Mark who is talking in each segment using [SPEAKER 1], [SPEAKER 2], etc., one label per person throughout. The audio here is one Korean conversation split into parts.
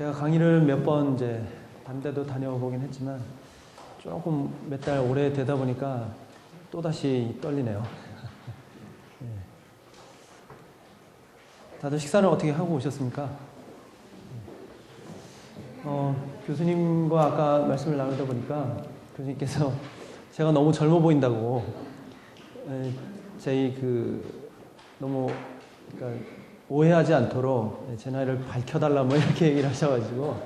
[SPEAKER 1] 제가 강의를 몇 번 이제 반대도 다녀보긴 했지만 조금 몇 달 오래 되다 보니까 또다시 떨리네요. 네. 다들 식사를 어떻게 하고 오셨습니까? 교수님과 아까 말씀을 나누다 보니까 교수님께서 제가 너무 젊어 보인다고 저희 너무 그러니까 오해하지 않도록 제 나이를 밝혀달라 뭐 이렇게 얘기를 하셔가지고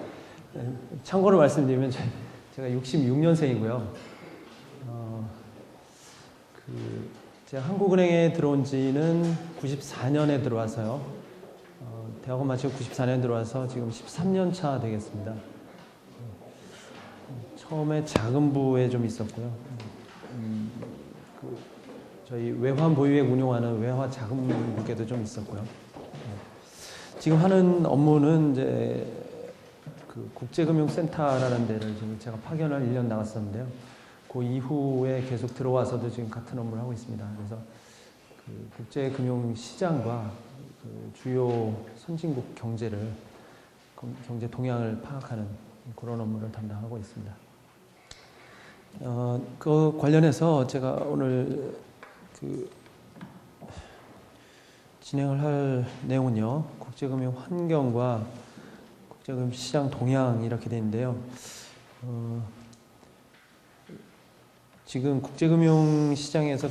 [SPEAKER 1] 참고로 말씀드리면 제가 66년생이고요. 제가 한국은행에 들어온 지는 94년에 들어와서요. 대학원 마치고 94년 들어와서 지금 13년 차 되겠습니다. 처음에 자금부에 좀 있었고요. 저희 외환 보유액 운용하는 외화 자금부에도 좀 있었고요. 지금 하는 업무는 이제 국제금융센터라는 데를 지금 제가 파견을 1년 나갔었는데요. 그 이후에 계속 들어와서도 지금 같은 업무를 하고 있습니다. 그래서 국제금융시장과 주요 선진국 경제 동향을 파악하는 그런 업무를 담당하고 있습니다. 그 관련해서 제가 오늘 진행을 할 내용은요, 국제금융 환경과 국제금융 시장 동향 이렇게 되어 있는데요. 지금 국제금융 시장에서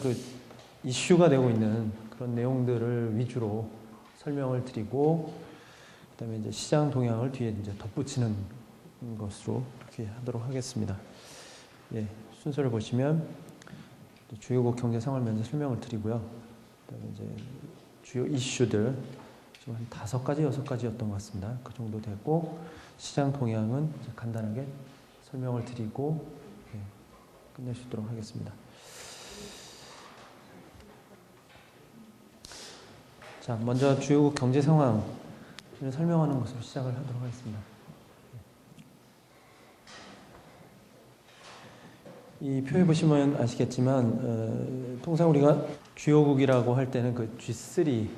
[SPEAKER 1] 이슈가 되고 있는 그런 내용들을 위주로 설명을 드리고, 그다음에 이제 시장 동향을 뒤에 이제 덧붙이는 것으로 이렇게 하도록 하겠습니다. 예, 순서를 보시면 주요국 경제 상황을 먼저 설명을 드리고요. 그다음에 이제 주요 이슈들 지금 한 5가지, 6가지였던 것 같습니다. 그 정도 됐고, 시장 동향은 이제 간단하게 설명을 드리고 끝내시도록 하겠습니다. 자, 먼저 주요국 경제 상황을 설명하는 것으로 시작을 하도록 하겠습니다. 이 표에 보시면 아시겠지만 통상 우리가 주요국이라고 할 때는 G3,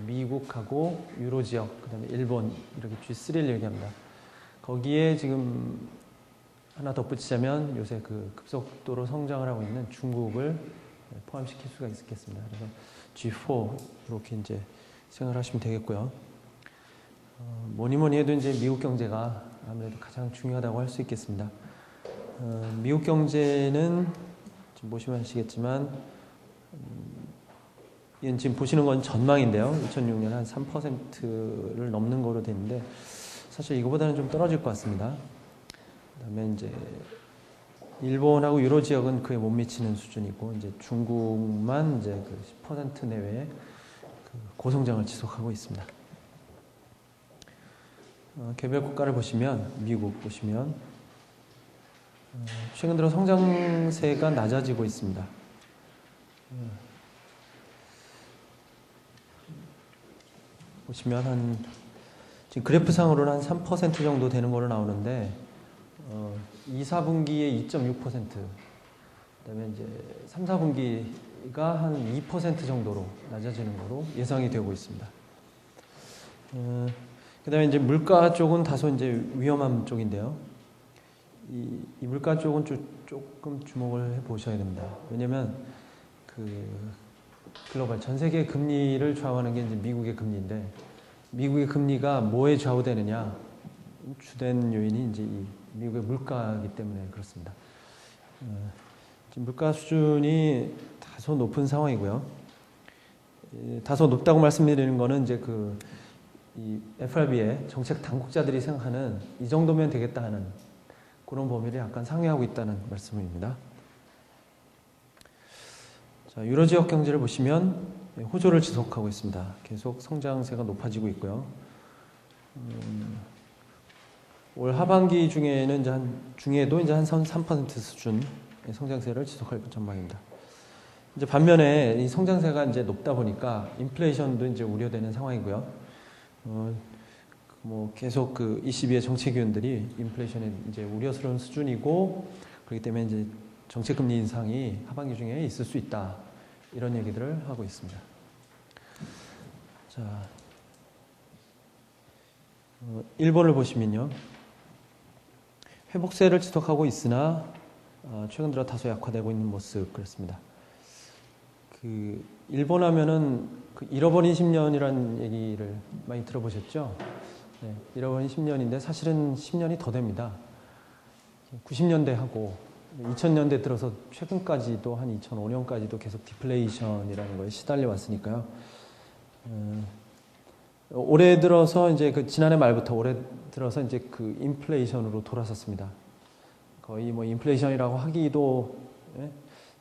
[SPEAKER 1] 미국하고 유로 지역, 그다음에 일본 이렇게 G3를 얘기합니다. 거기에 지금 하나 덧붙이자면 요새 급속도로 성장을 하고 있는 중국을 포함시킬 수가 있겠습니다. 그래서 G4 이렇게 이제 생각을 하시면 되겠고요. 뭐니 해도 이제 미국 경제가 아무래도 가장 중요하다고 할 수 있겠습니다. 미국 경제는 지금 보시면 아시겠지만 이건 지금 보시는 건 전망인데요. 2006년 한 3%를 넘는 거로 되는데 사실 이거보다는 좀 떨어질 것 같습니다. 그다음에 이제 일본하고 유로 지역은 그에 못 미치는 수준이고, 이제 중국만 이제 10% 내외의 고성장을 지속하고 있습니다. 개별 국가를 보시면 미국 보시면 최근 들어 성장세가 낮아지고 있습니다. 보시면 지금 그래프상으로는 한 3% 정도 되는 거로 나오는데 2, 4분기에 2.6%, 그다음에 이제 3, 4분기가 한 2% 정도로 낮아지는 거로 예상이 되고 있습니다. 그다음에 이제 물가 쪽은 다소 이제 위험한 쪽인데요. 이 물가 쪽은 조금 주목을 해 보셔야 됩니다. 왜냐하면 글로벌 전 세계 금리를 좌우하는 게 이제 미국의 금리인데, 미국의 금리가 뭐에 좌우되느냐? 주된 요인이 이제 이 미국의 물가이기 때문에 그렇습니다. 지금 물가 수준이 다소 높은 상황이고요. 다소 높다고 말씀드리는 거는 이제 이 FRB의 정책 당국자들이 생각하는 이 정도면 되겠다 하는 그런 범위를 약간 상회하고 있다는 말씀입니다. 자, 유로 지역 경제를 보시면 호조를 지속하고 있습니다. 계속 성장세가 높아지고 있고요. 올 하반기 중에도 이제 한 3% 수준의 성장세를 지속할 전망입니다. 이제 반면에 이 성장세가 이제 높다 보니까 인플레이션도 이제 우려되는 상황이고요. 뭐 계속 그 ECB의 정책위원들이 인플레이션의 이제 우려스러운 수준이고, 그렇기 때문에 이제 정책금리 인상이 하반기 중에 있을 수 있다, 이런 얘기들을 하고 있습니다. 자, 1번을 보시면요, 회복세를 지속하고 있으나 최근 들어 다소 약화되고 있는 모습, 그렇습니다. 그 일본 하면은 그 잃어버린 10년이라는 얘기를 많이 들어보셨죠? 네, 잃어버린 10년인데 사실은 10년이 더 됩니다. 90년대하고 2000년대 들어서 최근까지도 한 2005년까지도 계속 디플레이션이라는 거에 시달려 왔으니까요. 올해 들어서 이제 그 지난해 말부터 올해 들어서 이제 그 인플레이션으로 돌아섰습니다. 거의 뭐 인플레이션이라고 하기도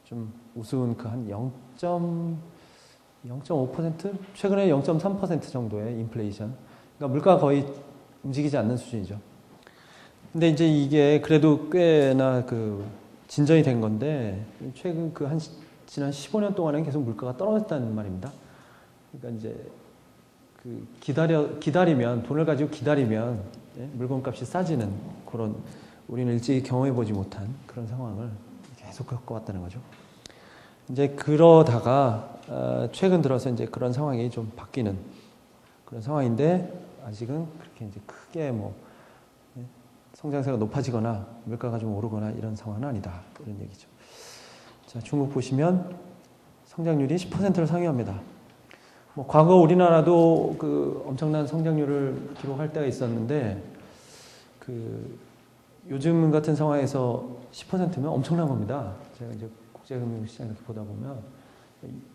[SPEAKER 1] 좀 우스운 그 한 0.5%? 최근에 0.3% 정도의 인플레이션. 그러니까 물가가 거의 움직이지 않는 수준이죠. 근데 이제 이게 그래도 꽤나 그 진전이 된 건데, 최근 그 지난 15년 동안은 계속 물가가 떨어졌다는 말입니다. 그러니까 이제 그 기다리면, 돈을 가지고 기다리면 물건값이 싸지는 그런, 우리는 일찍이 경험해보지 못한 그런 상황을 계속 겪어왔다는 거죠. 이제 그러다가 최근 들어서 이제 그런 상황이 좀 바뀌는 그런 상황인데, 아직은 그렇게 이제 크게 뭐 성장세가 높아지거나 물가가 좀 오르거나 이런 상황은 아니다, 이런 얘기죠. 자, 중국 보시면 성장률이 10%를 상회합니다. 뭐 과거 우리나라도 그 엄청난 성장률을 기록할 때가 있었는데, 그 요즘 같은 상황에서 10%면 엄청난 겁니다. 제가 이제 국제금융시장 이렇게 보다 보면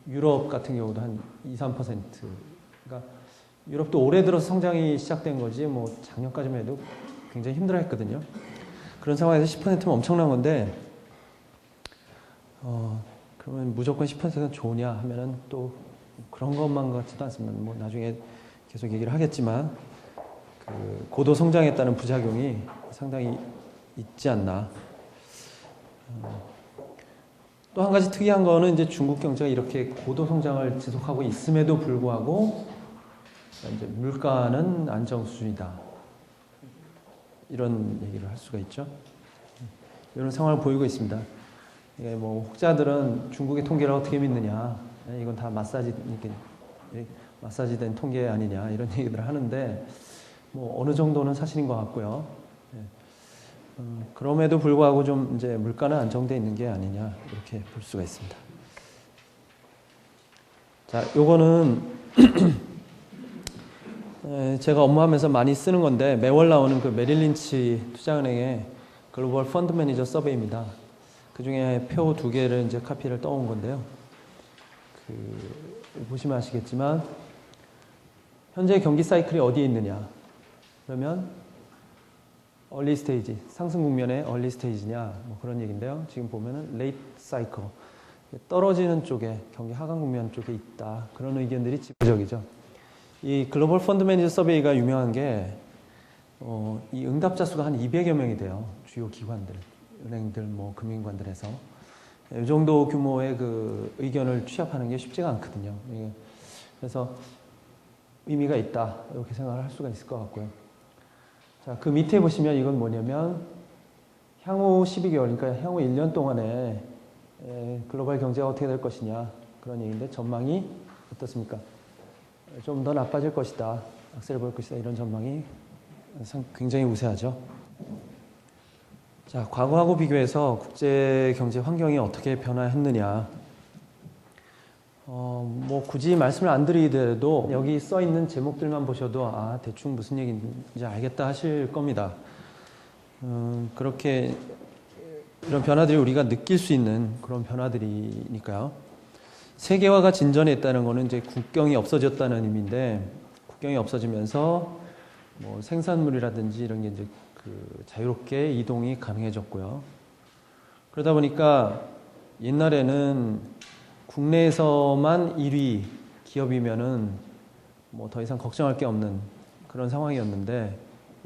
[SPEAKER 1] 유럽 같은 경우도 한 2, 3%. 그러니까 유럽도 올해 들어서 성장이 시작된 거지, 뭐 작년까지만 해도 굉장히 힘들어 했거든요. 그런 상황에서 10%면 엄청난 건데, 그러면 무조건 10%가 좋으냐 하면은 또 그런 것만 같지도 않습니다. 뭐 나중에 계속 얘기를 하겠지만, 그 고도 성장했다는 부작용이 상당히 있지 않나. 또 한 가지 특이한 거는 이제 중국 경제가 이렇게 고도 성장을 지속하고 있음에도 불구하고 이제 물가는 안정 수준이다, 이런 얘기를 할 수가 있죠. 이런 상황을 보이고 있습니다. 예, 뭐 혹자들은 중국의 통계를 어떻게 믿느냐, 이건 다 마사지된 통계 아니냐, 이런 얘기들을 하는데, 뭐 어느 정도는 사실인 것 같고요. 예. 그럼에도 불구하고 좀 이제 물가는 안정되어 있는 게 아니냐, 이렇게 볼 수가 있습니다. 자, 요거는 제가 업무하면서 많이 쓰는 건데, 매월 나오는 그 메릴 린치 투자은행의 글로벌 펀드 매니저 서베이입니다. 그 중에 표 2개를 이제 카피를 떠온 건데요. 보시면 아시겠지만, 현재 경기 사이클이 어디에 있느냐? 그러면 얼리 스테이지, 상승 국면의 얼리 스테이지냐, 뭐 그런 얘기인데요. 지금 보면은 레이트 사이클, 떨어지는 쪽에, 경기 하강 국면 쪽에 있다, 그런 의견들이 지배적이죠. 이 글로벌 펀드 매니저 서베이가 유명한 게, 이 응답자 수가 한 200여 명이 돼요. 주요 기관들, 은행들, 뭐 금융기관들에서. 이 정도 규모의 그 의견을 취합하는 게 쉽지가 않거든요. 그래서 의미가 있다, 이렇게 생각을 할 수가 있을 것 같고요. 자, 그 밑에 보시면 이건 뭐냐면, 향후 12개월, 그러니까 향후 1년 동안에 글로벌 경제가 어떻게 될 것이냐, 그런 얘기인데, 전망이 어떻습니까? 좀 더 나빠질 것이다, 악셀을 볼 것이다, 이런 전망이 굉장히 우세하죠. 자, 과거하고 비교해서 국제 경제 환경이 어떻게 변화했느냐. 뭐 굳이 말씀을 안 드리더라도 여기 써 있는 제목들만 보셔도 대충 무슨 얘기인지 알겠다 하실 겁니다. 그렇게 이런 변화들이 우리가 느낄 수 있는 그런 변화들이니까요. 세계화가 진전했다는 것은 이제 국경이 없어졌다는 의미인데, 국경이 없어지면서 뭐 생산물이라든지 이런 게 이제 그 자유롭게 이동이 가능해졌고요. 그러다 보니까 옛날에는 국내에서만 1위 기업이면은 뭐 더 이상 걱정할 게 없는 그런 상황이었는데,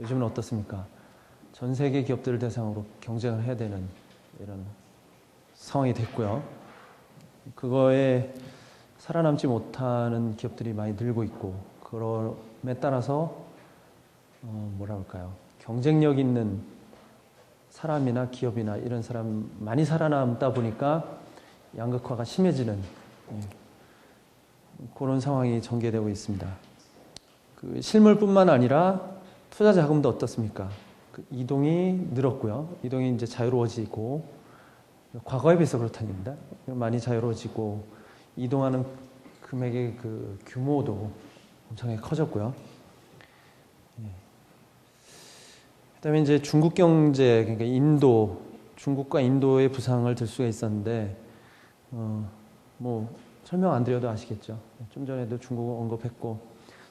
[SPEAKER 1] 요즘은 어떻습니까? 전 세계 기업들을 대상으로 경쟁을 해야 되는 이런 상황이 됐고요. 그거에 살아남지 못하는 기업들이 많이 늘고 있고, 그럼에 따라서 뭐라 할까요? 경쟁력 있는 사람이나 기업이나 이런 사람 많이 살아남다 보니까 양극화가 심해지는 그런 상황이 전개되고 있습니다. 그 실물뿐만 아니라 투자 자금도 어떻습니까? 그 이동이 늘었고요. 이동이 이제 자유로워지고, 과거에 비해서 그렇다는 겁니다. 많이 자유로워지고, 이동하는 금액의 그 규모도 엄청나게 커졌고요. 그다음에 이제 중국 경제, 그러니까 인도, 중국과 인도의 부상을 들 수가 있었는데, 뭐 설명 안 드려도 아시겠죠. 좀 전에도 중국을 언급했고,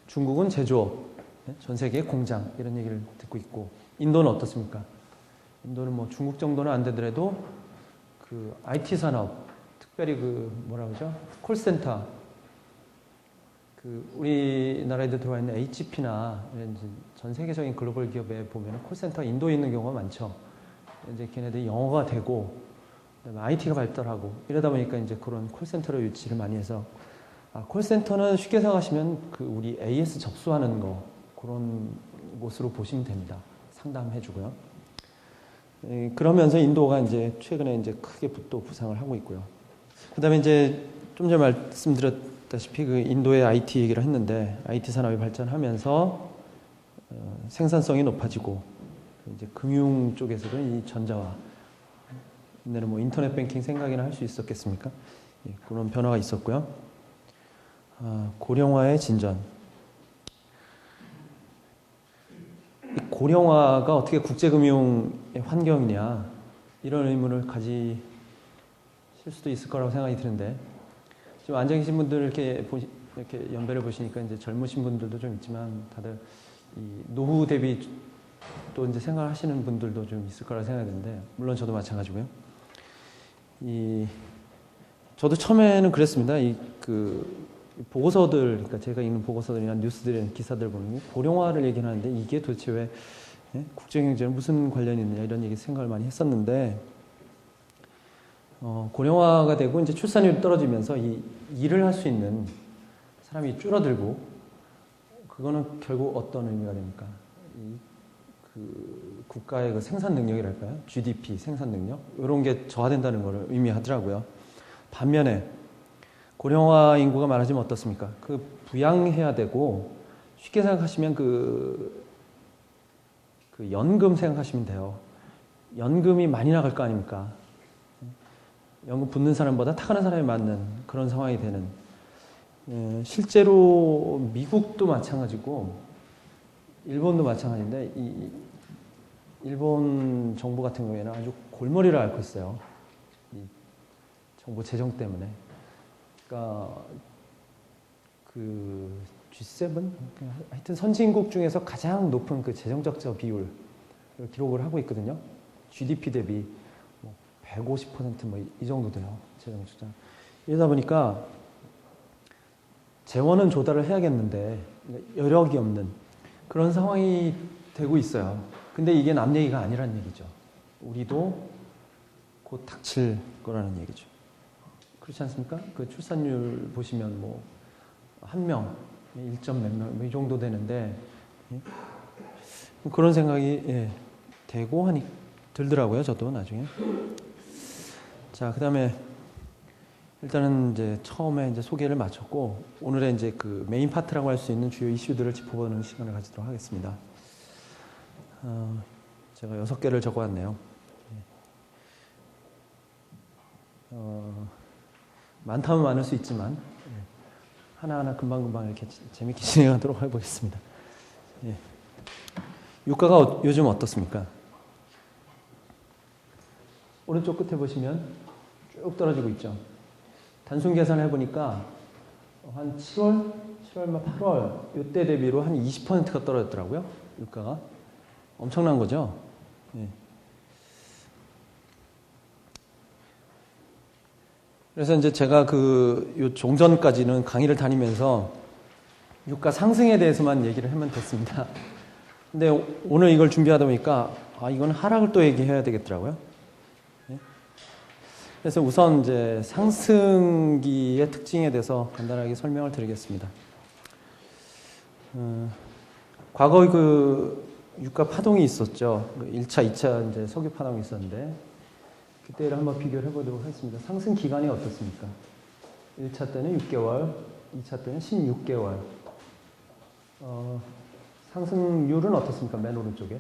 [SPEAKER 1] 중국은 제조업, 전 세계 공장 이런 얘기를 듣고 있고, 인도는 어떻습니까? 인도는 뭐 중국 정도는 안 되더라도 그 IT 산업, 특별히 그 뭐라 그러죠? 콜센터, 그 우리나라에도 들어와 있는 HP나 전 세계적인 글로벌 기업에 보면 콜센터 인도에 있는 경우가 많죠. 이제 걔네들이 영어가 되고, 그다음에 IT가 발달하고 이러다 보니까 이제 그런 콜센터로 유치를 많이 해서, 콜센터는 쉽게 생각하시면 그 우리 AS 접수하는 거 그런 곳으로 보시면 됩니다. 상담해주고요. 그러면서 인도가 이제 최근에 이제 크게 또 부상을 하고 있고요. 그다음에 이제 좀 전에 말씀드렸다시피 그 인도의 IT 얘기를 했는데, IT 산업이 발전하면서 생산성이 높아지고, 이제 금융 쪽에서도 이 전자화, 옛날에 뭐 인터넷 뱅킹 생각이나 할 수 있었겠습니까? 그런 변화가 있었고요. 고령화의 진전. 고령화가 어떻게 국제금융의 환경이냐, 이런 의문을 가지실 수도 있을 거라고 생각이 드는데, 지금 앉아 계신 분들 이렇게 연배를 보시니까 이제 젊으신 분들도 좀 있지만, 다들 이 노후 대비 또 이제 생각하시는 분들도 좀 있을 거라 생각이 드는데, 물론 저도 마찬가지고요. 저도 처음에는 그랬습니다. 그 보고서들, 그러니까 제가 읽는 보고서들이나 뉴스들이나 기사들 보면 고령화를 얘기하는데 이게 도대체 왜 국제경제랑 무슨 관련이 있느냐, 이런 얘기 생각을 많이 했었는데, 고령화가 되고 이제 출산율이 떨어지면서 이 일을 할 수 있는 사람이 줄어들고, 그거는 결국 어떤 의미가 됩니까? 그 국가의 그 생산 능력이랄까요? GDP 생산 능력, 이런 게 저하된다는 것을 의미하더라고요. 반면에 고령화 인구가 많아지면 어떻습니까? 그 부양해야 되고, 쉽게 생각하시면 그 연금 생각하시면 돼요. 연금이 많이 나갈 거 아닙니까? 연금 붙는 사람보다 타가는 사람이 많는 그런 상황이 되는. 실제로 미국도 마찬가지고 일본도 마찬가지인데, 이 일본 정부 같은 경우에는 아주 골머리를 앓고 있어요. 이 정부 재정 때문에. 그러니까 그 G7, 하여튼 선진국 중에서 가장 높은 그 재정 적자 비율을 기록을 하고 있거든요. GDP 대비 뭐 150% 뭐 이 정도 돼요. 재정 적자. 이러다 보니까 재원은 조달을 해야겠는데 여력이 없는 그런 상황이 되고 있어요. 근데 이게 남 얘기가 아니란 얘기죠. 우리도 곧 닥칠 거라는 얘기죠. 그렇지 않습니까? 그 출산율 보시면 뭐 한 명, 1점 몇 명, 이 정도 되는데, 그런 생각이 되고 하니 들더라고요. 저도 나중에. 자, 그다음에 일단은 이제 처음에 이제 소개를 마쳤고, 오늘의 이제 그 메인 파트라고 할 수 있는 주요 이슈들을 짚어보는 시간을 가지도록 하겠습니다. 제가 6개를 적어왔네요. 많다면 많을 수 있지만 하나하나 금방금방 이렇게 재밌게 진행하도록 해보겠습니다. 유가가 요즘 어떻습니까? 오른쪽 끝에 보시면 쭉 떨어지고 있죠. 단순 계산을 해보니까 한 7월, 8월 이때 대비로 한 20%가 떨어졌더라고요. 유가가. 엄청난 거죠. 그래서 이제 제가 요 종전까지는 강의를 다니면서 유가 상승에 대해서만 얘기를 하면 됐습니다. 근데 오늘 이걸 준비하다 보니까 이건 하락을 또 얘기해야 되겠더라고요. 그래서 우선 이제 상승기의 특징에 대해서 간단하게 설명을 드리겠습니다. 과거에 그 유가 파동이 있었죠. 1차, 2차 이제 석유 파동이 있었는데 그때를 한번 비교를 해보도록 하겠습니다. 상승 기간이 어떻습니까? 1차 때는 6개월, 2차 때는 16개월. 상승률은 어떻습니까? 맨 오른쪽에.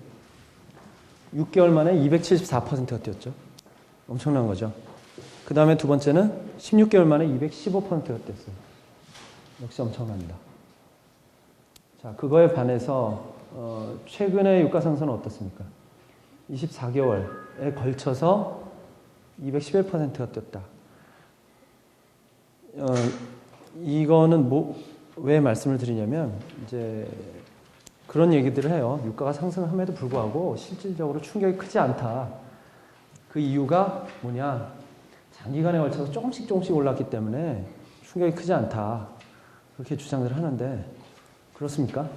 [SPEAKER 1] 6개월 만에 274%가 뛰었죠. 엄청난 거죠. 그 다음에 두 번째는 16개월 만에 215%가 뛰었어요. 역시 엄청납니다. 자, 그거에 반해서 최근의 유가 상승은 어떻습니까? 24개월에 걸쳐서 211%가 뛰었다. 이거는 왜 말씀을 드리냐면 이제 그런 얘기들을 해요. 유가가 상승함에도 불구하고 실질적으로 충격이 크지 않다. 그 이유가 뭐냐? 장기간에 걸쳐서 조금씩 올랐기 때문에 충격이 크지 않다. 그렇게 주장을 하는데 그렇습니까?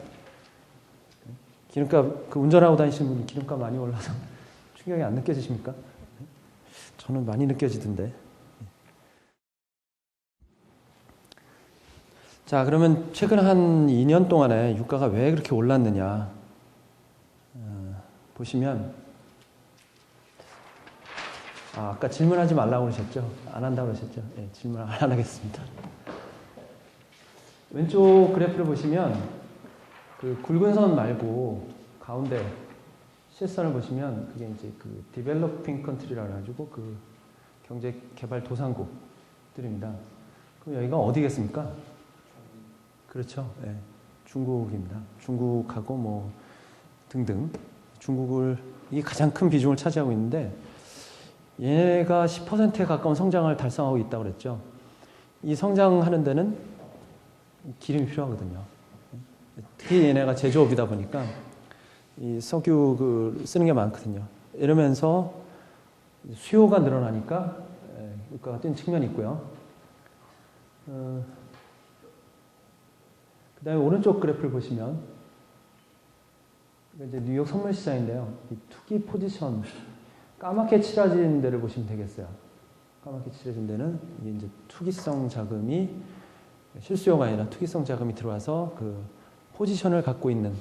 [SPEAKER 1] 기름값, 그 운전하고 다니시는 분이 기름값 많이 올라서 충격이 안 느껴지십니까? 저는 많이 느껴지던데. 자, 그러면 최근 한 2년 동안에 유가가 왜 그렇게 올랐느냐 보시면 아까 질문하지 말라고 그러셨죠? 안 한다고 그러셨죠? 네, 질문 안 하겠습니다. 왼쪽 그래프를 보시면 그 굵은 선 말고 가운데 실선을 보시면 그게 이제 그 디벨로핑 컨트리라 가지고 그 경제 개발 도상국들입니다. 그럼 여기가 어디겠습니까? 그렇죠. 네, 중국입니다. 중국하고 뭐 등등 중국이 가장 큰 비중을 차지하고 있는데 얘가 10%에 가까운 성장을 달성하고 있다고 그랬죠. 이 성장하는 데는 기름이 필요하거든요. 특히 얘네가 제조업이다 보니까 이 석유 쓰는 게 많거든요. 이러면서 수요가 늘어나니까 유가가 뛴 측면이 있고요. 그 다음에 오른쪽 그래프를 보시면 이제 뉴욕 선물 시장인데요. 이 투기 포지션 까맣게 칠해진 데를 보시면 되겠어요. 까맣게 칠해진 데는 이게 이제 투기성 자금이 실수요가 아니라 투기성 자금이 들어와서 그 포지션을 갖고 있는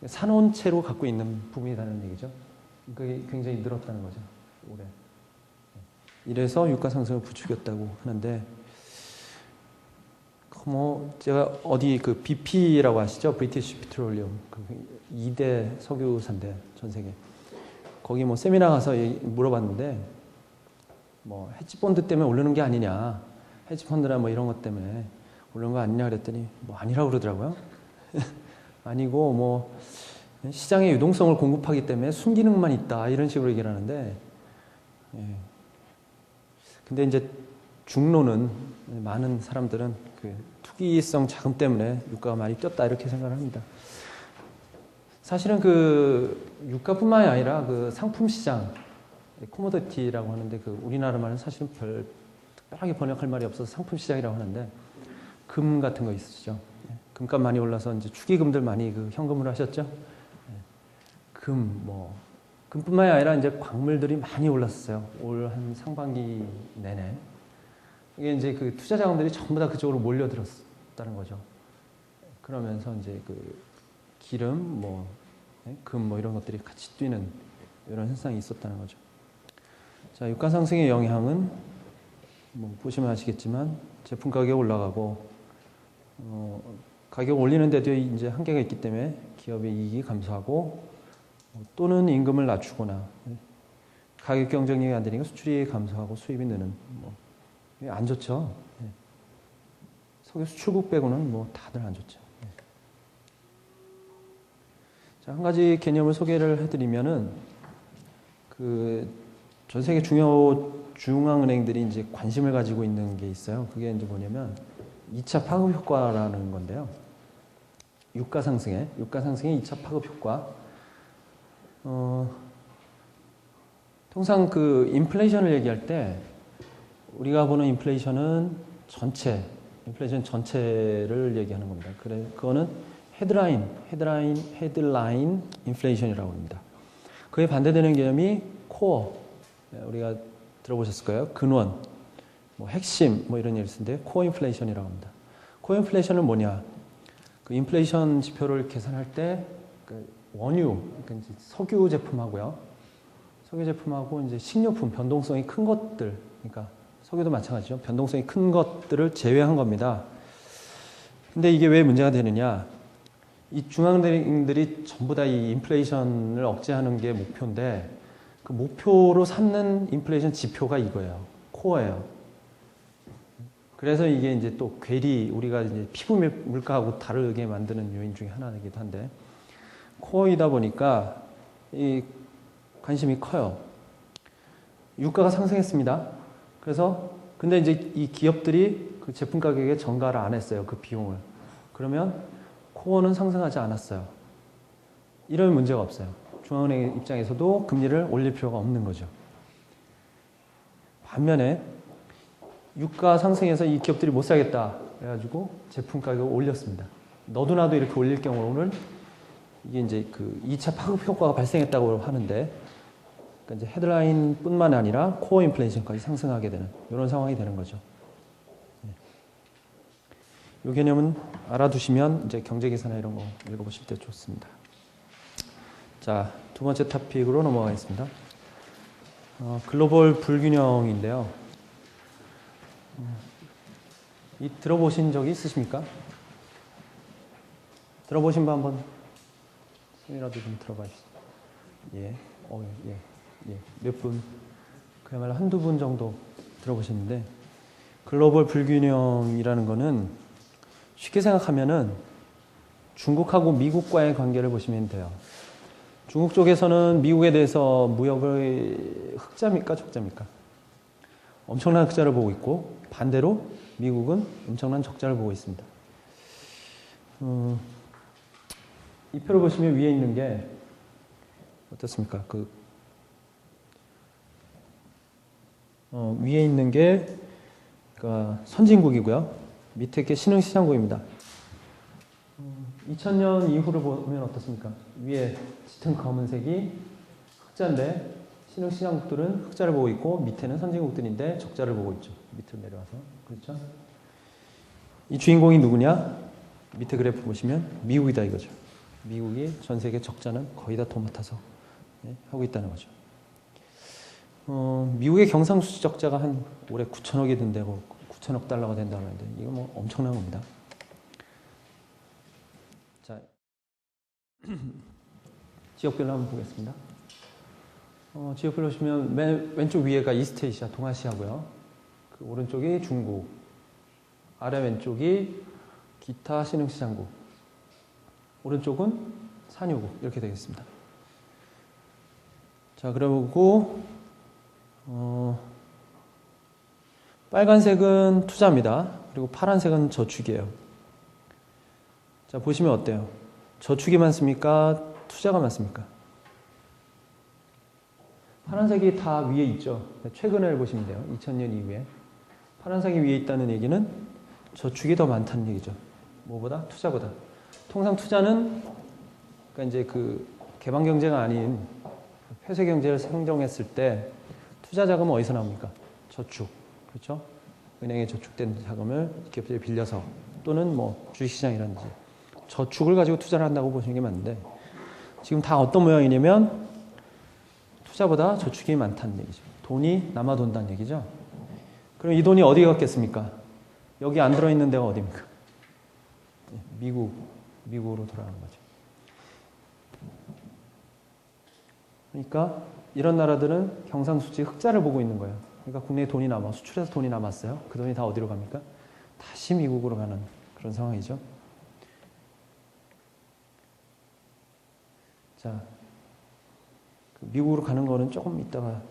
[SPEAKER 1] 사놓은 채로 갖고 있는 부분이라는 얘기죠. 그게 굉장히 늘었다는 거죠. 올해. 이래서 유가 상승을 부추겼다고 하는데 뭐 제가 어디 그 BP라고 아시죠? 브리티시 페트롤리엄 그 2대 석유사인데 전 세계. 거기 뭐 세미나 가서 물어봤는데 뭐 헤지펀드 때문에 오르는 게 아니냐, 헤지펀드나 뭐 이런 것 때문에 오르는 거 아니냐 그랬더니 뭐 아니라고 그러더라고요. 아니고 뭐 시장의 유동성을 공급하기 때문에 순기능만 있다 이런 식으로 얘기를 하는데 근데 이제 중론은 많은 사람들은 그 투기성 자금 때문에 유가가 많이 뛰었다 이렇게 생각을 합니다. 사실은 그 유가뿐만이 아니라 그 상품 시장, 코모디티라고 하는데 그 우리나라 말은 사실은 별 특별하게 번역할 말이 없어서 상품 시장이라고 하는데 금 같은 거 있으시죠? 금값 많이 올라서 이제 축의금들 많이 그 현금으로 하셨죠? 금뿐만이 아니라 이제 광물들이 많이 올랐어요. 올 한 상반기 내내. 이게 이제 그 투자 자금들이 전부 다 그쪽으로 몰려들었다는 거죠. 그러면서 이제 그 기름, 금 이런 것들이 같이 뛰는 이런 현상이 있었다는 거죠. 자, 유가 상승의 영향은 보시면 아시겠지만 제품 가격 올라가고 가격 올리는데도 이제 한계가 있기 때문에 기업의 이익이 감소하고 또는 임금을 낮추거나 가격 경쟁력이 안 되니까 수출이 감소하고 수입이 느는 안 좋죠. 석유 수출국 빼고는 다들 안 좋죠. 자, 한 가지 개념을 소개를 해드리면은 전 세계 주요 중앙은행들이 이제 관심을 가지고 있는 게 있어요. 그게 이제 뭐냐면 2차 파급 효과라는 건데요. 유가 상승의 2차 파급 효과. 통상 그 인플레이션을 얘기할 때 우리가 보는 인플레이션 전체를 얘기하는 겁니다. 그거는 헤드라인 인플레이션이라고 합니다. 그에 반대되는 개념이 코어, 우리가 들어보셨을 거예요. 근원, 뭐 핵심, 뭐 이런 얘기를 쓰는데 코어 인플레이션이라고 합니다. 코어 인플레이션은 뭐냐? 그 인플레이션 지표를 계산할 때 그 원유, 그러니까 이제 석유 제품하고요. 석유 제품하고 이제 식료품, 변동성이 큰 것들, 그러니까 석유도 마찬가지죠. 변동성이 큰 것들을 제외한 겁니다. 근데 이게 왜 문제가 되느냐? 이 중앙은행들이 전부 다 이 인플레이션을 억제하는 게 목표인데 그 목표로 삼는 인플레이션 지표가 이거예요. 코어예요. 그래서 이게 이제 또 괴리, 우리가 이제 피부 물가하고 다르게 만드는 요인 중에 하나이기도 한데 코어이다 보니까 이 관심이 커요. 유가가 상승했습니다. 그래서 근데 이제 이 기업들이 그 제품 가격에 전가를 안 했어요. 그 비용을. 그러면 코어는 상승하지 않았어요. 이런 문제가 없어요. 중앙은행 입장에서도 금리를 올릴 필요가 없는 거죠. 반면에 유가 상승해서 이 기업들이 못 사겠다 그래가지고 제품 가격을 올렸습니다. 너도 나도 이렇게 올릴 경우는 이게 이제 그 2차 파급 효과가 발생했다고 하는데 그러니까 이제 헤드라인뿐만 아니라 코어 인플레이션까지 상승하게 되는 이런 상황이 되는 거죠. 이 개념은 알아두시면 이제 경제계산이나 이런 거 읽어보실 때 좋습니다. 자, 두 번째 토픽으로 넘어가겠습니다. 글로벌 불균형인데요. 이 들어보신 적이 있으십니까? 들어보신 분 한번 손이라도 좀 들어봐 주시죠. 예, 예. 몇 분, 그야말로 한두 분 정도 들어보셨는데 글로벌 불균형이라는 거는 쉽게 생각하면은 중국하고 미국과의 관계를 보시면 돼요. 중국 쪽에서는 미국에 대해서 무역을 흑자입니까, 적자입니까? 엄청난 흑자를 보고 있고 반대로 미국은 엄청난 적자를 보고 있습니다. 이 표를 보시면 위에 있는 게 어떻습니까? 위에 있는 게 그러니까 선진국이고요. 밑에 게 신흥시장국입니다. 2000년 이후를 보면 어떻습니까? 위에 짙은 검은색이 흑자인데 신흥시장국들은 흑자를 보고 있고 밑에는 선진국들인데 적자를 보고 있죠. 밑으로 내려와서. 그렇죠? 이 주인공이 누구냐? 밑에 그래프 보시면 미국이다 이거죠. 미국이 전 세계 적자는 거의 다 도맡아서 하고 있다는 거죠. 미국의 경상수지 적자가 한 올해 9천억이 된다고 9천억 달러가 된다고 하는데 이거 뭐 엄청난 겁니다. 자, 지역별로 한번 보겠습니다. 지역별로 보시면 맨 왼쪽 위에가 이스트에이시아, 동아시아고요. 그 오른쪽이 중국, 아래 왼쪽이 기타 신흥시장국, 오른쪽은 산유국 이렇게 되겠습니다. 자, 그리고 빨간색은 투자입니다. 그리고 파란색은 저축이에요. 자, 보시면 어때요? 저축이 많습니까? 투자가 많습니까? 파란색이 다 위에 있죠. 최근을 보시면 돼요. 2000년 이후에. 파란색이 위에 있다는 얘기는 저축이 더 많다는 얘기죠. 뭐보다? 투자보다. 통상 투자는 그러니까 이제 그 개방 경제가 아닌 폐쇄 경제를 상정했을 때 투자 자금은 어디서 나옵니까? 저축. 그렇죠? 은행에 저축된 자금을 기업들이 빌려서 또는 뭐 주식시장이라든지 저축을 가지고 투자를 한다고 보시는 게 맞는데 지금 다 어떤 모양이냐면 투자보다 저축이 많다는 얘기죠. 돈이 남아 돈다는 얘기죠. 그럼 이 돈이 어디에 갔겠습니까? 여기 안 들어있는 데가 어디입니까? 미국으로 돌아가는 거죠. 그러니까 이런 나라들은 경상수지 흑자를 보고 있는 거예요. 그러니까 국내에 돈이 남아, 수출해서 돈이 남았어요. 그 돈이 다 어디로 갑니까? 다시 미국으로 가는 그런 상황이죠. 자, 미국으로 가는 거는 조금 이따가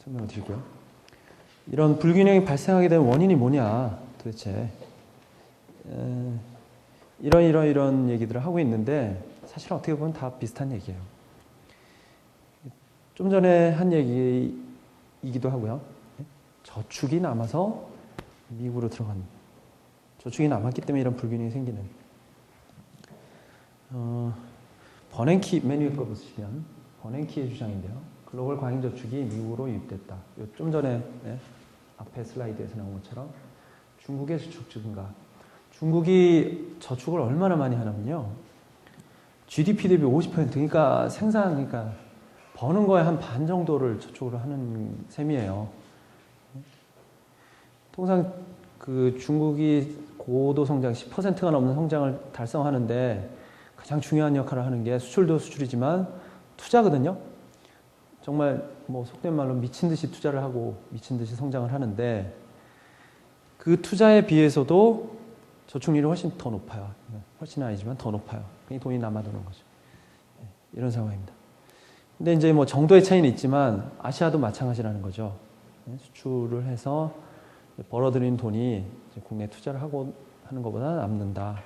[SPEAKER 1] 설명을 드리고요. 이런 불균형이 발생하게 된 원인이 뭐냐 도대체 이런 얘기들을 하고 있는데 사실 어떻게 보면 다 비슷한 얘기예요. 좀 전에 한 얘기이기도 하고요. 저축이 남아서 미국으로 들어간 저축이 남았기 때문에 이런 불균형이 생기는 버냉키 맨 위에 거 보시면 버냉키의 주장인데요. 글로벌 과잉저축이 미국으로 유입됐다. 좀 전에 앞에 슬라이드에서 나온 것처럼 중국의 저축 증가. 중국이 저축을 얼마나 많이 하냐면요. GDP 대비 50%, 그러니까 그러니까 버는 거에 한 반 정도를 저축을 하는 셈이에요. 통상 그 중국이 고도 성장, 10%가 넘는 성장을 달성하는데 가장 중요한 역할을 하는 게 수출도 수출이지만 투자거든요. 정말 뭐 속된 말로 미친 듯이 투자를 하고 미친 듯이 성장을 하는데 그 투자에 비해서도 저축률이 훨씬 더 높아요. 훨씬은 아니지만 더 높아요. 그러니까 돈이 남아도는 거죠. 이런 상황입니다. 근데 이제 뭐 정도의 차이는 있지만 아시아도 마찬가지라는 거죠. 수출을 해서 벌어들인 돈이 국내 투자를 하고 하는 것보다 남는다.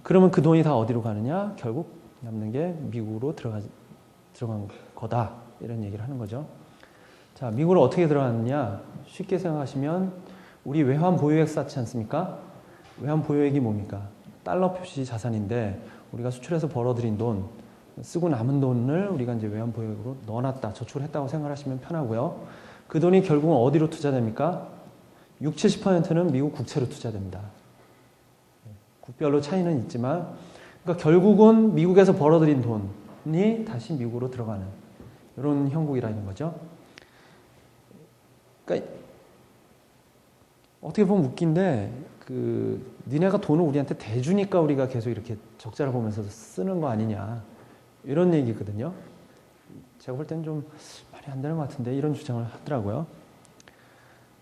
[SPEAKER 1] 그러면 그 돈이 다 어디로 가느냐? 결국 남는 게 미국으로 들어간 거다. 이런 얘기를 하는 거죠. 자, 미국으로 어떻게 들어갔느냐? 쉽게 생각하시면 우리 외환 보유액 쌓지 않습니까? 외환 보유액이 뭡니까? 달러 표시 자산인데 우리가 수출해서 벌어들인 돈, 쓰고 남은 돈을 우리가 이제 외환 보유액으로 넣어놨다, 저축을 했다고 생각하시면 편하고요. 그 돈이 결국은 어디로 투자됩니까? 60, 70%는 미국 국채로 투자됩니다. 국별로 차이는 있지만, 그러니까 결국은 미국에서 벌어들인 돈이 다시 미국으로 들어가는 이런 형국이라는 거죠. 그러니까 어떻게 보면 웃긴데, 니네가 돈을 우리한테 대주니까 우리가 계속 이렇게 적자를 보면서 쓰는 거 아니냐. 이런 얘기거든요. 제가 볼 때는 좀 말이 안 되는 것 같은데, 이런 주장을 하더라고요.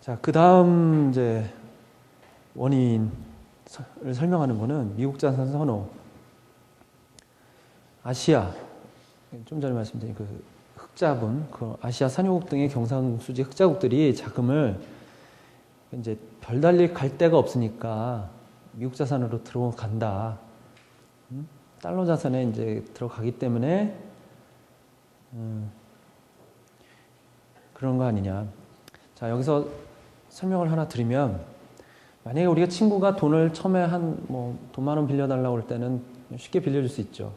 [SPEAKER 1] 자, 그 다음 이제 원인을 설명하는 거는 미국 자산 선호. 아시아, 좀 전에 말씀드린 그 흑자분, 그 아시아 산유국 등의 경상수지 흑자국들이 자금을 이제 별달리 갈 데가 없으니까 미국 자산으로 들어간다. 달러 자산에 이제 들어가기 때문에 그런 거 아니냐. 자, 여기서 설명을 하나 드리면, 만약에 우리가 친구가 돈을 처음에 돈 10,000원 빌려달라고 할 때는 쉽게 빌려줄 수 있죠.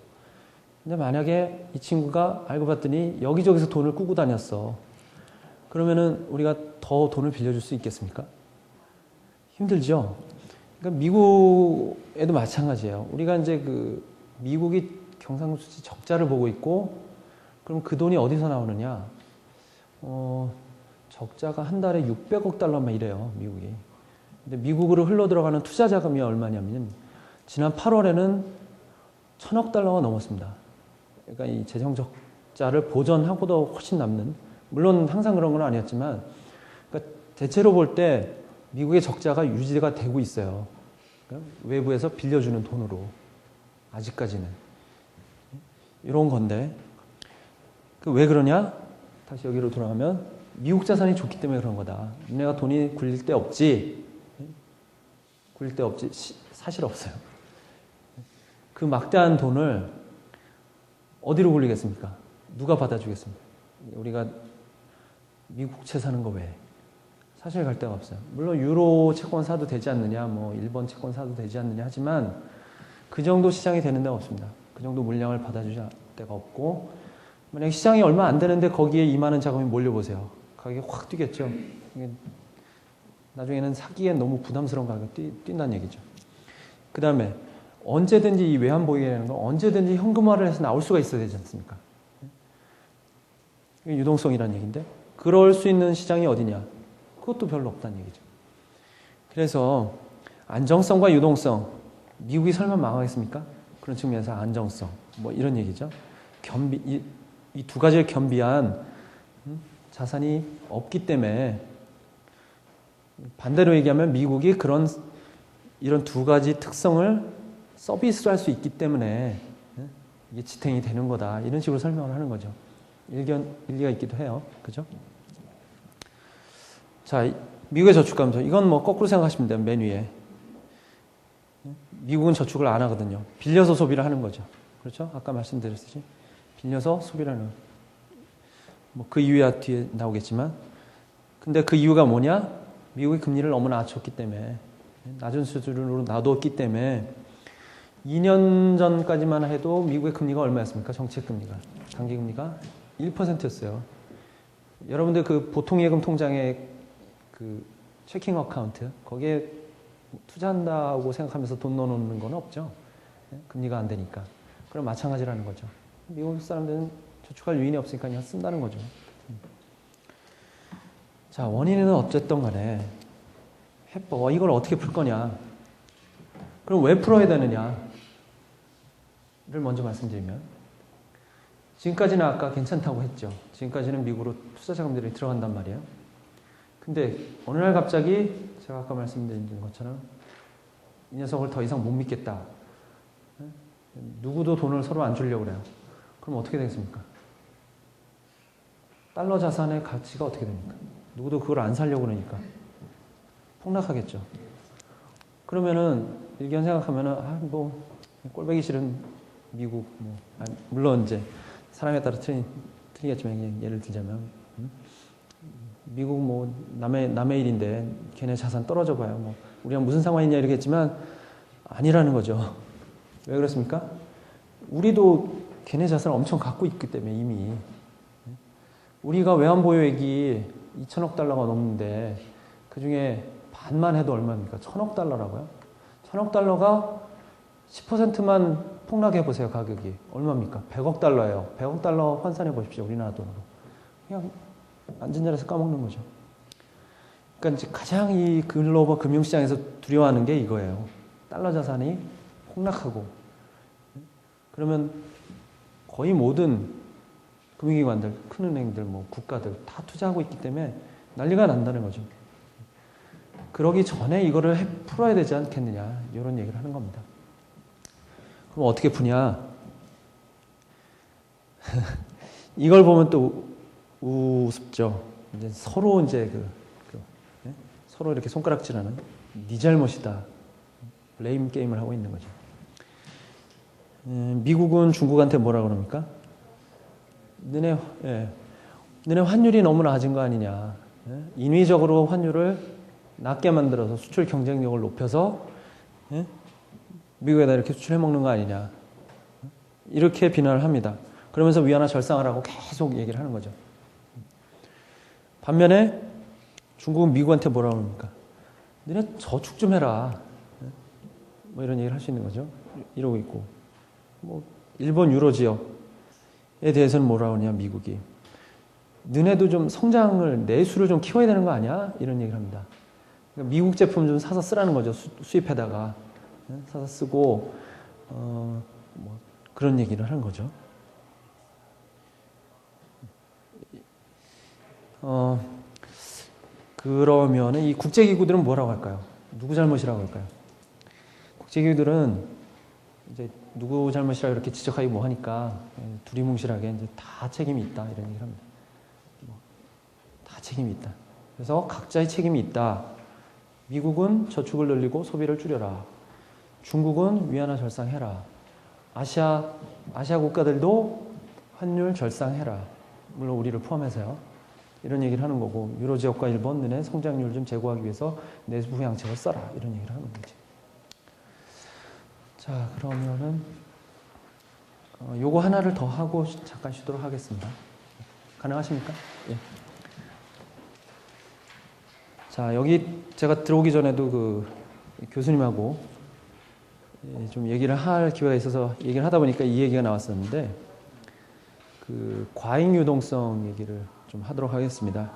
[SPEAKER 1] 근데 만약에 이 친구가 알고 봤더니 여기저기서 돈을 꾸고 다녔어. 그러면은 우리가 더 돈을 빌려줄 수 있겠습니까? 힘들죠? 그러니까 미국에도 마찬가지예요. 우리가 이제 미국이 경상수지 적자를 보고 있고, 그럼 그 돈이 어디서 나오느냐? 적자가 한 달에 600억 달러만 이래요, 미국이. 근데 미국으로 흘러 들어가는 투자 자금이 얼마냐면, 지난 8월에는 1,000억 달러가 넘었습니다. 그러니까 이 재정 적자를 보전하고도 훨씬 남는, 물론 항상 그런 건 아니었지만, 그러니까 대체로 볼 때 미국의 적자가 유지가 되고 있어요. 그러니까 외부에서 빌려주는 돈으로. 아직까지는. 이런 건데, 왜 그러냐? 다시 여기로 돌아가면, 미국 자산이 좋기 때문에 그런 거다. 내가 돈이 굴릴 데 없지. 굴릴 데 없지. 사실 없어요. 그 막대한 돈을 어디로 굴리겠습니까? 누가 받아주겠습니까? 우리가 미국 국채 사는 거 왜? 사실 갈 데가 없어요. 물론 유로 채권 사도 되지 않느냐, 일본 채권 사도 되지 않느냐 하지만 그 정도 시장이 되는 데가 없습니다. 그 정도 물량을 받아주지 데가 없고, 만약 시장이 얼마 안 되는데 거기에 이만한 자금이 몰려보세요. 가격이 확 뛰겠죠. 나중에는 사기엔 너무 부담스러운 가격이 뛴다는 얘기죠. 그 다음에 언제든지 이 외환 보유액이라는 건 언제든지 현금화를 해서 나올 수가 있어야 되지 않습니까? 이게 유동성이라는 얘기인데, 그럴 수 있는 시장이 어디냐? 그것도 별로 없다는 얘기죠. 그래서 안정성과 유동성, 미국이 설마 망하겠습니까? 그런 측면에서 안정성, 이런 얘기죠. 이 두 가지를 겸비한 자산이 없기 때문에, 반대로 얘기하면 미국이 이런 두 가지 특성을 서비스로 할 수 있기 때문에 이게 지탱이 되는 거다. 이런 식으로 설명을 하는 거죠. 일리가 있기도 해요. 그죠? 자, 미국의 저축 감소. 이건 거꾸로 생각하시면 돼요. 맨 위에. 미국은 저축을 안 하거든요. 빌려서 소비를 하는 거죠. 그렇죠? 아까 말씀드렸듯이. 빌려서 소비를 하는. 그 이유야 뒤에 나오겠지만. 근데 그 이유가 뭐냐? 미국의 금리를 너무 낮췄기 때문에, 낮은 수준으로 놔뒀기 때문에, 2년 전까지만 해도 미국의 금리가 얼마였습니까? 정책 금리가. 단기 금리가 1%였어요. 여러분들 그 보통 예금 통장의 그 체킹 어카운트 거기에 투자한다고 생각하면서 돈 넣어놓는 건 없죠. 금리가 안 되니까. 그럼 마찬가지라는 거죠. 미국 사람들은 저축할 유인이 없으니까 그냥 쓴다는 거죠. 자, 원인은 어쨌든 간에 해법, 이걸 어떻게 풀 거냐. 그럼 왜 풀어야 되느냐를 먼저 말씀드리면, 지금까지는 아까 괜찮다고 했죠. 지금까지는 미국으로 투자 자금들이 들어간단 말이에요. 근데 어느 날 갑자기 제가 아까 말씀드린 것처럼 이 녀석을 더 이상 못 믿겠다. 누구도 돈을 서로 안 주려고 그래요. 그럼 어떻게 되겠습니까? 달러 자산의 가치가 어떻게 됩니까? 누구도 그걸 안 사려고 그러니까 폭락하겠죠. 그러면은 일견 생각하면은 뭐 꼴보기 싫은 미국 물론 이제 사람에 따라 틀리겠지만 그냥 예를 들자면 미국 뭐 남의 일인데 걔네 자산 떨어져 봐요. 뭐 우리가 무슨 상관이냐 이러겠지만 아니라는 거죠. 왜 그렇습니까? 우리도 걔네 자산을 엄청 갖고 있기 때문에 이미 우리가 외환보유액이 2천억 달러가 넘는데 그중에 반만 해도 얼마입니까? 1,000억 달러라고요? 1,000억 달러가 10%만 폭락해 보세요. 가격이 얼마입니까? 100억 달러예요. 100억 달러 환산해 보십시오. 우리나라 돈으로. 그냥 앉은 자리에서 까먹는 거죠. 그러니까 이제 가장 이 글로벌 금융시장에서 두려워하는 게 이거예요. 달러 자산이 폭락하고 그러면 거의 모든 금융기관들, 큰 은행들, 뭐 국가들 다 투자하고 있기 때문에 난리가 난다는 거죠. 그러기 전에 이거를 풀어야 되지 않겠느냐 이런 얘기를 하는 겁니다. 그럼 어떻게 푸냐? 이걸 보면 또 우습죠. 이제 서로 이제 서로 이렇게 손가락질하는 네 잘못이다. 블레임 게임을 하고 있는 거죠. 미국은 중국한테 뭐라 그럽니까? 너네 환율이 너무 낮은 거 아니냐. 인위적으로 환율을 낮게 만들어서 수출 경쟁력을 높여서 미국에다 이렇게 수출해 먹는 거 아니냐. 이렇게 비난을 합니다. 그러면서 위안화 절상하라고 계속 얘기를 하는 거죠. 반면에 중국은 미국한테 뭐라 그럽니까? 너네 저축 좀 해라. 뭐 이런 얘기를 할 수 있는 거죠. 이러고 있고. 뭐 일본 유로 지역에 대해서는 뭐라 그러냐 미국이. 너네도 좀 성장을 내수를 좀 키워야 되는 거 아니야? 이런 얘기를 합니다. 그러니까 미국 제품 좀 사서 쓰라는 거죠. 수입해다가 사서 쓰고 뭐 그런 얘기를 하는 거죠. 그러면 이 국제기구들은 뭐라고 할까요? 누구 잘못이라고 할까요? 국제기구들은 이제 누구 잘못이라고 이렇게 지적하기 뭐 하니까 두리뭉실하게 이제 다 책임이 있다 이런 얘기를 합니다. 다 책임이 있다. 그래서 각자의 책임이 있다. 미국은 저축을 늘리고 소비를 줄여라. 중국은 위안화 절상해라. 아시아 국가들도 환율 절상해라. 물론 우리를 포함해서요. 이런 얘기를 하는 거고 유로 지역과 일본 너네 성장률 좀 제고하기 위해서 내수 부양책을 써라. 이런 얘기를 하는 거지. 자, 그러면은 요거 하나를 더 하고 잠깐 쉬도록 하겠습니다. 가능하십니까? 예. 자, 여기 제가 들어오기 전에도 그 교수님하고 좀 얘기를 할 기회가 있어서 얘기를 하다 보니까 이 얘기가 나왔었는데 그 과잉 유동성 얘기를 좀 하도록 하겠습니다.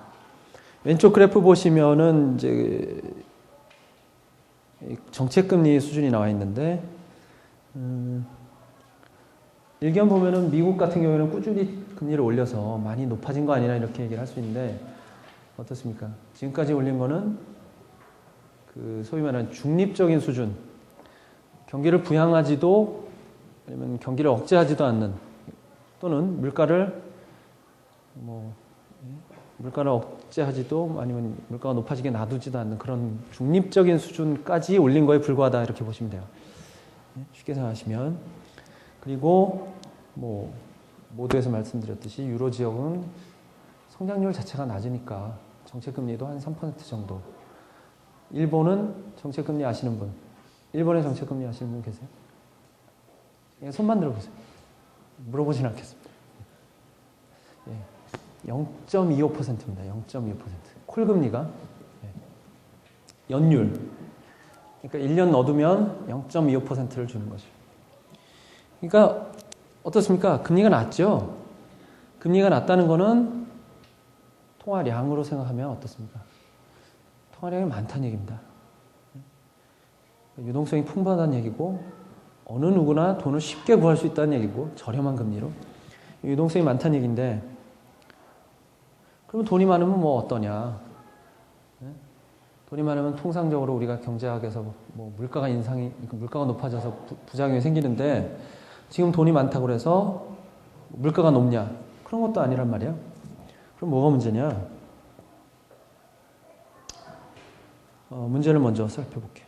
[SPEAKER 1] 왼쪽 그래프 보시면은 이제 정책금리 수준이 나와 있는데 일견 보면은 미국 같은 경우에는 꾸준히 금리를 올려서 많이 높아진 거 아니냐 이렇게 얘기를 할 수 있는데 어떻습니까? 지금까지 올린 거는 그 소위 말하는 중립적인 수준, 경기를 부양하지도 아니면 경기를 억제하지도 않는 또는 물가를 억제하지도 아니면 물가가 높아지게 놔두지도 않는 그런 중립적인 수준까지 올린 거에 불과하다 이렇게 보시면 돼요. 쉽게 생각하시면. 그리고 뭐 모두에서 말씀드렸듯이 유로 지역은 성장률 자체가 낮으니까 정책금리도 한 3% 정도. 일본은 정책금리 아시는 분? 일본의 정책금리 아시는 분 계세요? 그냥 손만 들어보세요. 물어보진 않겠습니다. 0.25%입니다. 0.25%. 콜금리가 연율. 그러니까 1년 넣어두면 0.25%를 주는 거죠. 그러니까 어떻습니까? 금리가 낮죠? 금리가 낮다는 거는 통화량으로 생각하면 어떻습니까? 통화량이 많다는 얘기입니다. 유동성이 풍부하다는 얘기고 어느 누구나 돈을 쉽게 구할 수 있다는 얘기고 저렴한 금리로 유동성이 많다는 얘기인데 그러면 돈이 많으면 뭐 어떠냐? 돈이 많으면 통상적으로 우리가 경제학에서 뭐 물가가 높아져서 부작용이 생기는데 지금 돈이 많다고 해서 물가가 높냐? 그런 것도 아니란 말이야. 그럼 뭐가 문제냐? 문제를 먼저 살펴볼게요.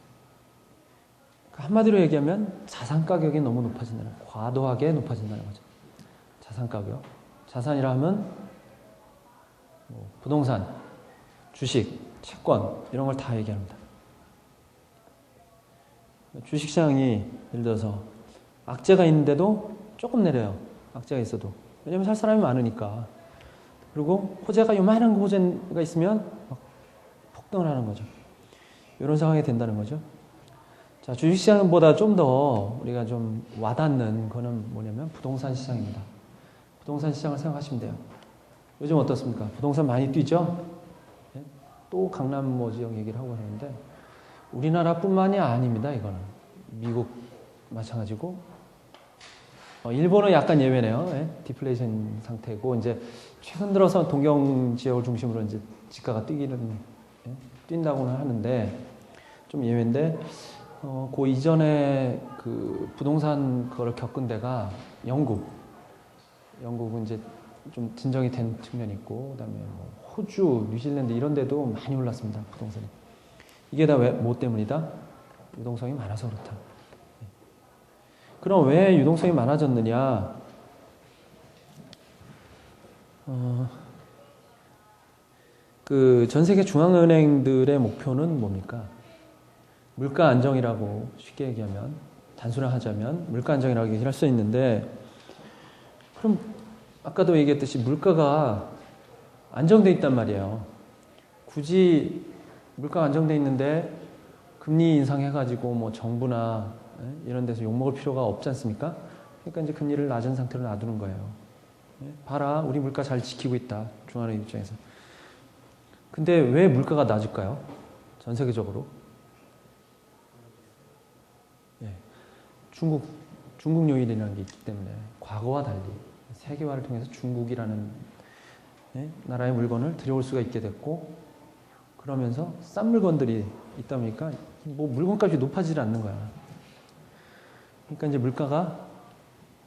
[SPEAKER 1] 한마디로 얘기하면 자산 가격이 너무 높아진다는 거예요. 과도하게 높아진다는 거죠. 자산 가격. 자산이라 하면 부동산, 주식, 채권 이런 걸 다 얘기합니다. 주식시장이 예를 들어서 악재가 있는데도 조금 내려요. 악재가 있어도. 왜냐하면 살 사람이 많으니까. 그리고 호재가 요만한 호재가 있으면 막 폭등을 하는 거죠. 이런 상황이 된다는 거죠. 자, 주식시장보다 좀 더 우리가 좀 와닿는 거는 뭐냐면 부동산 시장입니다. 부동산 시장을 생각하시면 돼요. 요즘 어떻습니까? 부동산 많이 뛰죠? 네? 또 강남 뭐 지역 얘기를 하고 하는데 우리나라뿐만이 아닙니다. 이거는 미국 마찬가지고 일본은 약간 예외네요. 네? 디플레이션 상태고 이제 최근 들어서 동경 지역을 중심으로 이제 지가가 뛴다고는 하는데 좀 예외인데 그 이전에 그 부동산 그걸 겪은 데가 영국은 이제 좀 진정이 된 측면이 있고 그다음에 뭐 호주, 뉴질랜드 이런 데도 많이 올랐습니다. 부동산이. 이게 다 왜 뭐 때문이다? 유동성이 많아서 그렇다. 그럼 왜 유동성이 많아졌느냐? 그 전 세계 중앙은행들의 목표는 뭡니까? 물가 안정이라고 쉽게 얘기하면 단순화하자면 물가 안정이라고 얘기를 할 수 있는데 그럼 아까도 얘기했듯이 물가가 안정돼 있단 말이에요. 굳이 물가가 안정돼 있는데 금리 인상해가지고 뭐 정부나 이런 데서 욕먹을 필요가 없지 않습니까? 그러니까 이제 금리를 낮은 상태로 놔두는 거예요. 봐라, 우리 물가 잘 지키고 있다. 중앙은행 입장에서. 근데 왜 물가가 낮을까요? 전 세계적으로. 중국 요인이라는 게 있기 때문에 과거와 달리 세계화를 통해서 중국이라는 나라의 물건을 들여올 수가 있게 됐고 그러면서 싼 물건들이 있다 보니까 뭐 물건값이 높아지지 않는 거야. 그러니까 이제 물가가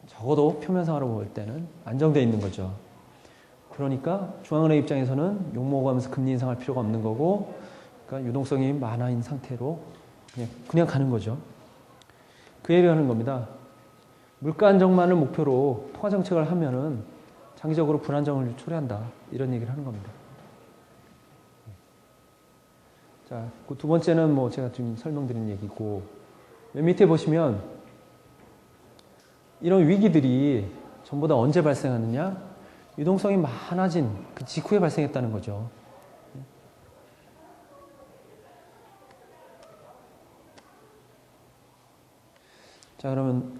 [SPEAKER 1] 적어도 표면상으로 볼 때는 안정되어 있는 거죠. 그러니까 중앙은행 입장에서는 욕먹으면서 금리 인상할 필요가 없는 거고 그러니까 유동성이 많아인 상태로 그냥 가는 거죠. 그 얘기를 하는 겁니다. 물가 안정만을 목표로 통화 정책을 하면은 장기적으로 불안정을 초래한다. 이런 얘기를 하는 겁니다. 자, 그 두 번째는 뭐 제가 지금 설명드린 얘기고 맨 밑에 보시면 이런 위기들이 전부 다 언제 발생하느냐? 유동성이 많아진 그 직후에 발생했다는 거죠. 자, 그러면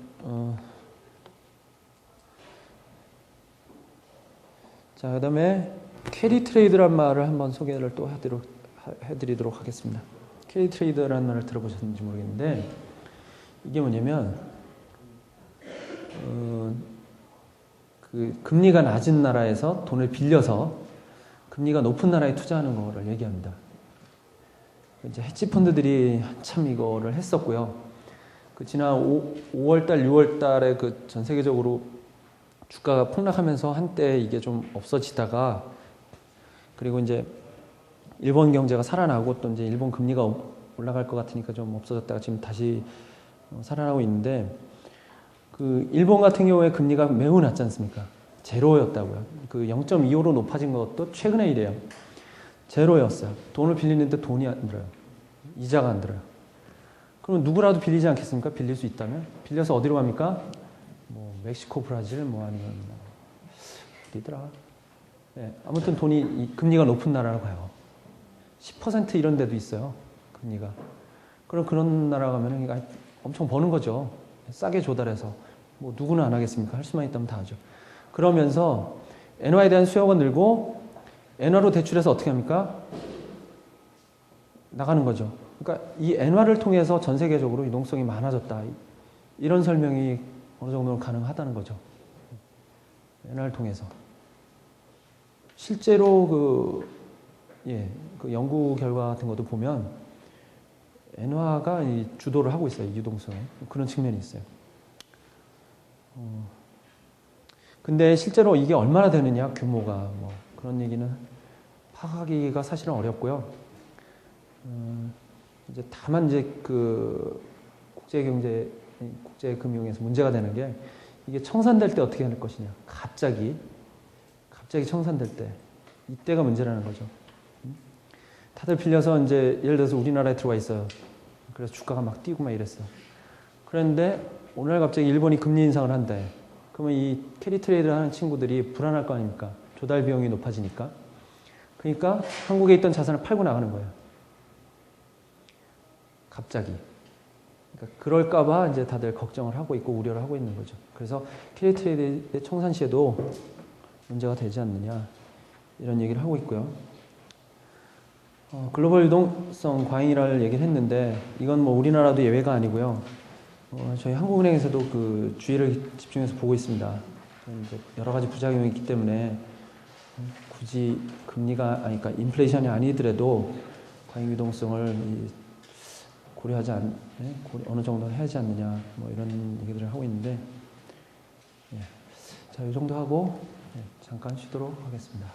[SPEAKER 1] 자, 그다음에 캐리 트레이드란 말을 한번 소개를 또 해드리도록 하겠습니다. 캐리 트레이드라는 말을 들어보셨는지 모르겠는데 이게 뭐냐면 그 금리가 낮은 나라에서 돈을 빌려서 금리가 높은 나라에 투자하는 거를 얘기합니다. 이제 헤지 펀드들이 한참 이거를 했었고요. 그 지난 5월달, 6월달에 그 전 세계적으로 주가가 폭락하면서 한때 이게 좀 없어지다가 그리고 이제 일본 경제가 살아나고 또 이제 일본 금리가 올라갈 것 같으니까 좀 없어졌다가 지금 다시 살아나고 있는데 그 일본 같은 경우에 금리가 매우 낮지 않습니까? 제로였다고요. 그 0.25로 높아진 것도 최근의 일이에요. 제로였어요. 돈을 빌리는데 돈이 안 들어요. 이자가 안 들어요. 그럼 누구라도 빌리지 않겠습니까? 빌릴 수 있다면? 빌려서 어디로 갑니까? 뭐 멕시코, 브라질, 뭐 아니면 어디더라? 예, 아무튼 돈이 금리가 높은 나라로 가요. 10% 이런 데도 있어요. 금리가. 그럼 그런 나라 가면 엄청 버는 거죠. 싸게 조달해서. 뭐 누구는 안 하겠습니까? 할 수만 있다면 다 하죠. 그러면서 엔화에 대한 수요가 늘고 엔화로 대출해서 어떻게 합니까? 나가는 거죠. 그러니까 이 엔화를 통해서 전 세계적으로 유동성이 많아졌다. 이런 설명이 어느 정도는 가능하다는 거죠. 엔화를 통해서. 실제로 그 연구 결과 같은 것도 보면 엔화가 주도를 하고 있어요. 유동성에. 그런 측면이 있어요. 근데 실제로 이게 얼마나 되느냐, 규모가. 뭐 그런 얘기는 파악하기가 사실은 어렵고요. 이제 다만 그 국제금융에서 문제가 되는 게 이게 청산될 때 어떻게 할 것이냐. 갑자기 청산될 때. 이때가 문제라는 거죠. 다들 빌려서 이제 예를 들어서 우리나라에 들어와 있어요. 그래서 주가가 막 뛰고 막 이랬어. 그런데 오늘 갑자기 일본이 금리 인상을 한대. 그러면 이 캐리 트레이드 하는 친구들이 불안할 거 아닙니까? 조달 비용이 높아지니까. 그러니까 한국에 있던 자산을 팔고 나가는 거예요. 갑자기. 그러니까 그럴까봐 이제 다들 걱정을 하고 있고 우려를 하고 있는 거죠. 그래서 캐리 트레이드의 청산 시에도 문제가 되지 않느냐. 이런 얘기를 하고 있고요. 글로벌 유동성 과잉이라는 얘기를 했는데 이건 뭐 우리나라도 예외가 아니고요. 저희 한국은행에서도 그 주의를 집중해서 보고 있습니다. 이제 여러 가지 부작용이 있기 때문에 굳이 금리가 그러니까 인플레이션이 아니더라도 과잉 유동성을 고려하지 어느 정도 해야지 않느냐 뭐 이런 얘기들을 하고 있는데 자, 이 정도 하고 잠깐 쉬도록 하겠습니다.